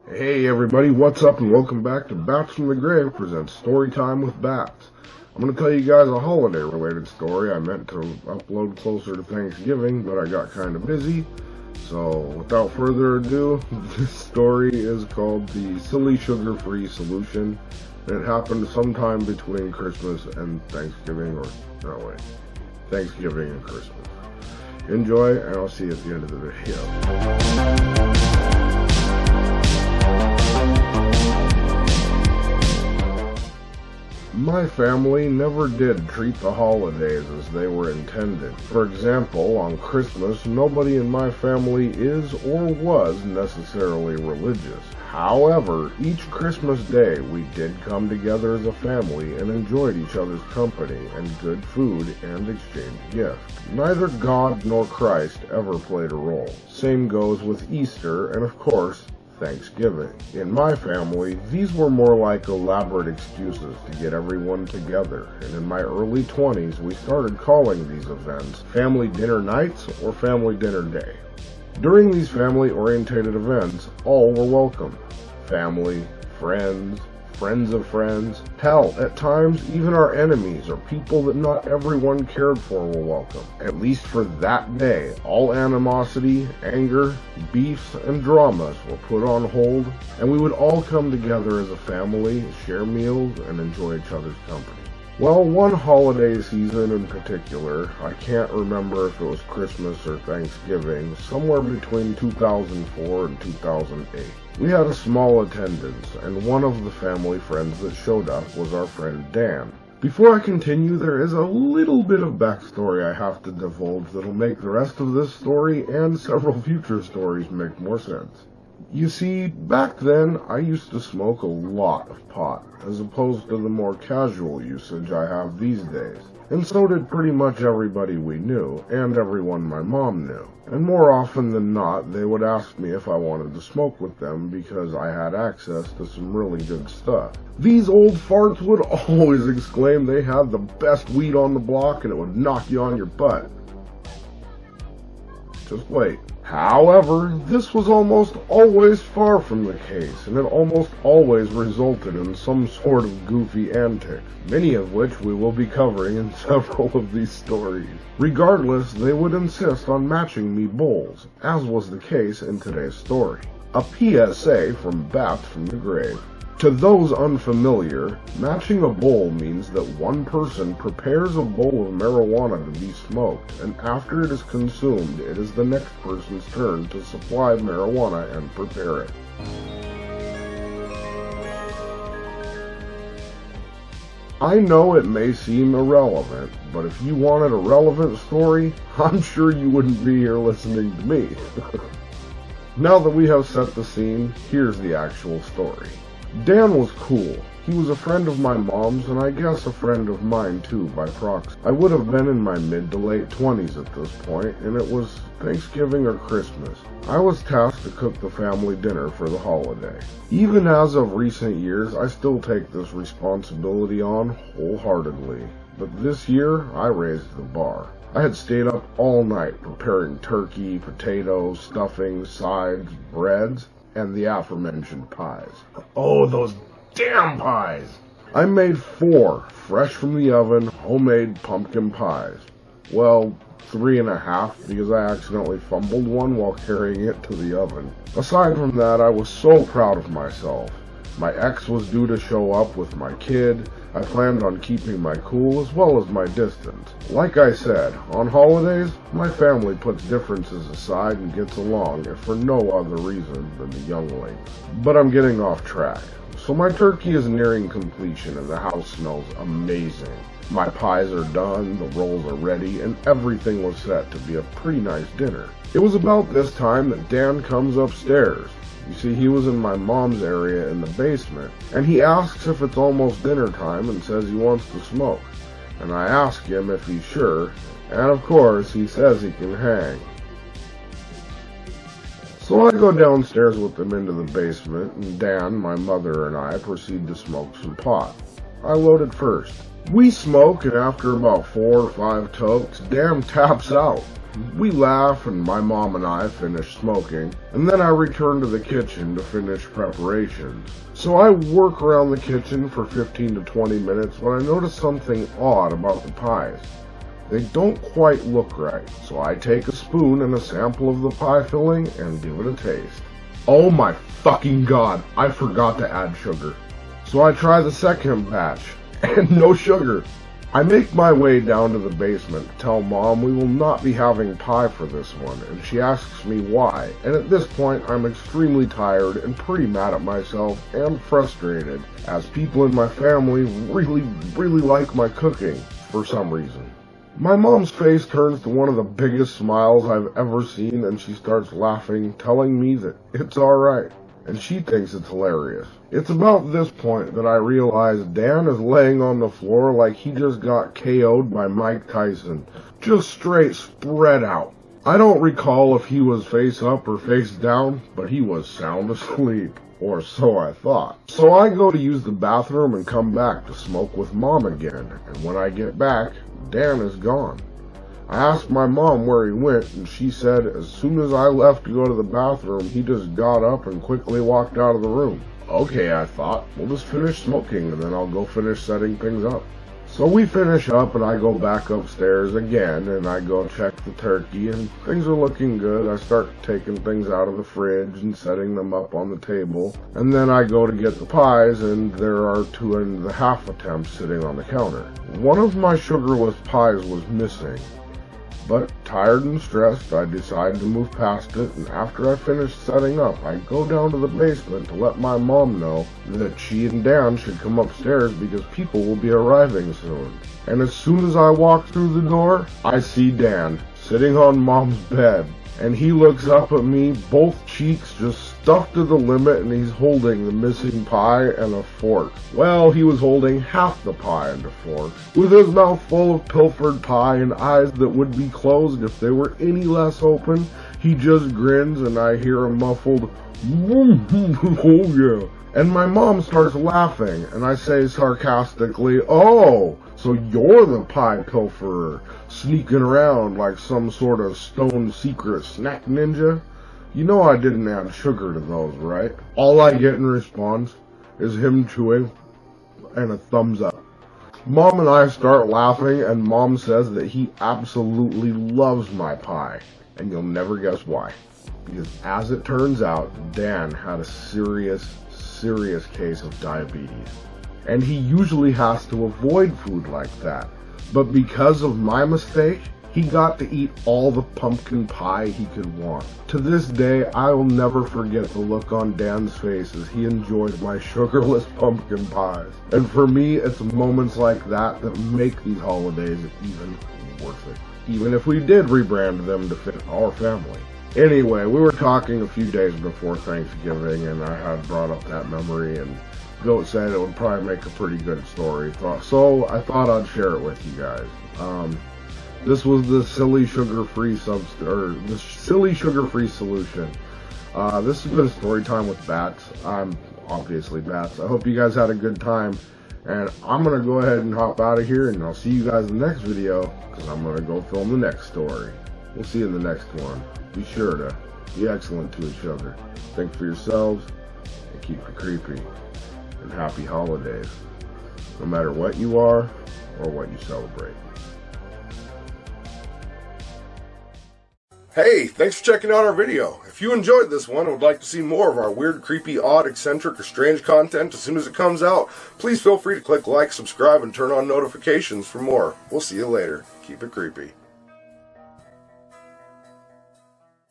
Hey everybody, what's up and welcome back to Bats from the Grave presents Storytime with Bats. I'm going to tell you guys a holiday related story. I meant to upload closer to Thanksgiving, but I got kind of busy. So without further ado, this story is called The Silly Sugar-Free Solution. And it happened sometime between Christmas and Thanksgiving, Thanksgiving and Christmas. Enjoy, and I'll see you at the end of the video. My family never did treat the holidays as they were intended. For example, on Christmas, nobody in my family is or was necessarily religious. However, each Christmas day we did come together as a family and enjoyed each other's company and good food and exchanged gifts. Neither God nor Christ ever played a role. Same goes with Easter and, of course, Thanksgiving. In my family, these were more like elaborate excuses to get everyone together, and in my early 20s we started calling these events family dinner nights or family dinner day. During these family-orientated events, all were welcome. Family, friends, friends of friends, hell, at times even our enemies or people that not everyone cared for were welcome. At least for that day, all animosity, anger, beefs, and dramas were put on hold, and we would all come together as a family, share meals, and enjoy each other's company. Well, one holiday season in particular, I can't remember if it was Christmas or Thanksgiving, somewhere between 2004 and 2008. We had a small attendance, and one of the family friends that showed up was our friend Dan. Before I continue, there is a little bit of backstory I have to divulge that'll make the rest of this story and several future stories make more sense. You see, back then, I used to smoke a lot of pot, as opposed to the more casual usage I have these days. And so did pretty much everybody we knew, and everyone my mom knew. And more often than not, they would ask me if I wanted to smoke with them because I had access to some really good stuff. These old farts would always exclaim they had the best weed on the block and it would knock you on your butt. Just wait. However, this was almost always far from the case, and it almost always resulted in some sort of goofy antics, many of which we will be covering in several of these stories. Regardless, they would insist on matching me bowls, as was the case in today's story. A PSA from Bats from the Grave. To those unfamiliar, matching a bowl means that one person prepares a bowl of marijuana to be smoked, and after it is consumed, it is the next person's turn to supply marijuana and prepare it. I know it may seem irrelevant, but if you wanted a relevant story, I'm sure you wouldn't be here listening to me. Now that we have set the scene, here's the actual story. Dan was cool. He was a friend of my mom's, and I guess a friend of mine too, by proxy. I would have been in my mid to late 20s at this point, and it was Thanksgiving or Christmas. I was tasked to cook the family dinner for the holiday. Even as of recent years, I still take this responsibility on wholeheartedly. But this year, I raised the bar. I had stayed up all night preparing turkey, potatoes, stuffing, sides, breads, and the aforementioned pies. Oh, those damn pies! I made 4 fresh from the oven homemade pumpkin pies. Well, 3.5 because I accidentally fumbled one while carrying it to the oven. Aside from that, I was so proud of myself. My ex was due to show up with my kid. I planned on keeping my cool as well as my distance. Like I said, on holidays, my family puts differences aside and gets along if for no other reason than the younglings. But I'm getting off track. So my turkey is nearing completion and the house smells amazing. My pies are done, the rolls are ready, and everything was set to be a pretty nice dinner. It was about this time that Dan comes upstairs. You see, he was in my mom's area in the basement, and he asks if it's almost dinner time and says he wants to smoke. And I ask him if he's sure, and of course he says he can hang. So I go downstairs with him into the basement, and Dan, my mother, and I proceed to smoke some pot. I loaded first. We smoke, and after about 4 or 5 tokes, Dan taps out. We laugh, and my mom and I finish smoking, and then I return to the kitchen to finish preparations. So I work around the kitchen for 15 to 20 minutes when I notice something odd about the pies. They don't quite look right, so I take a spoon and a sample of the pie filling and give it a taste. Oh my fucking god, I forgot to add sugar. So I try the second batch, and no sugar. I make my way down to the basement to tell Mom we will not be having pie for this one, and she asks me why, and at this point I'm extremely tired and pretty mad at myself and frustrated, as people in my family really like my cooking for some reason. My mom's face turns to one of the biggest smiles I've ever seen, and she starts laughing, telling me that it's alright, and she thinks it's hilarious. It's about this point that I realize Dan is laying on the floor like he just got KO'd by Mike Tyson, just straight spread out. I don't recall if he was face up or face down, but he was sound asleep, or so I thought. So I go to use the bathroom and come back to smoke with Mom again, and when I get back, Dan is gone. I asked my mom where he went, and she said as soon as I left to go to the bathroom, he just got up and quickly walked out of the room. Okay, I thought, we'll just finish smoking and then I'll go finish setting things up. So we finish up and I go back upstairs again and I go check the turkey and things are looking good. I start taking things out of the fridge and setting them up on the table. And then I go to get the pies and there are 2.5 attempts sitting on the counter. One of my sugarless pies was missing. But tired and stressed, I decide to move past it, and after I finish setting up, I go down to the basement to let my mom know that she and Dan should come upstairs because people will be arriving soon. And as soon as I walk through the door, I see Dan sitting on Mom's bed, and he looks up at me, both cheeks just stuffed to the limit, and he's holding the missing pie and a fork. Well, he was holding half the pie and a fork, with his mouth full of pilfered pie and eyes that would be closed if they were any less open. He just grins, and I hear a muffled, oh yeah. And my mom starts laughing, and I say sarcastically, oh, so you're the pie pilferer, sneaking around like some sort of stone secret snack ninja? You know I didn't add sugar to those, right? All I get in response is him chewing and a thumbs up. Mom and I start laughing, and Mom says that he absolutely loves my pie, and you'll never guess why. Because as it turns out, Dan had a serious case of diabetes. And he usually has to avoid food like that. But because of my mistake, he got to eat all the pumpkin pie he could want. To this day, I will never forget the look on Dan's face as he enjoyed my sugarless pumpkin pies. And for me, it's moments like that that make these holidays even worth it. Even if we did rebrand them to fit our family. Anyway, we were talking a few days before Thanksgiving, and I had brought up that memory, and Goat said it would probably make a pretty good story. So I thought I'd share it with you guys. This was the silly sugar-free solution. This has been Storytime with Bats. I'm obviously Bats. I hope you guys had a good time, and I'm gonna go ahead and hop out of here, and I'll see you guys in the next video, because I'm gonna go film the next story. We'll see you in the next one. Be sure to be excellent to each other. Think for yourselves, and keep it creepy. And happy holidays, no matter what you are or what you celebrate. Hey, thanks for checking out our video. If you enjoyed this one and would like to see more of our weird, creepy, odd, eccentric, or strange content as soon as it comes out, please feel free to click like, subscribe, and turn on notifications for more. We'll see you later. Keep it creepy.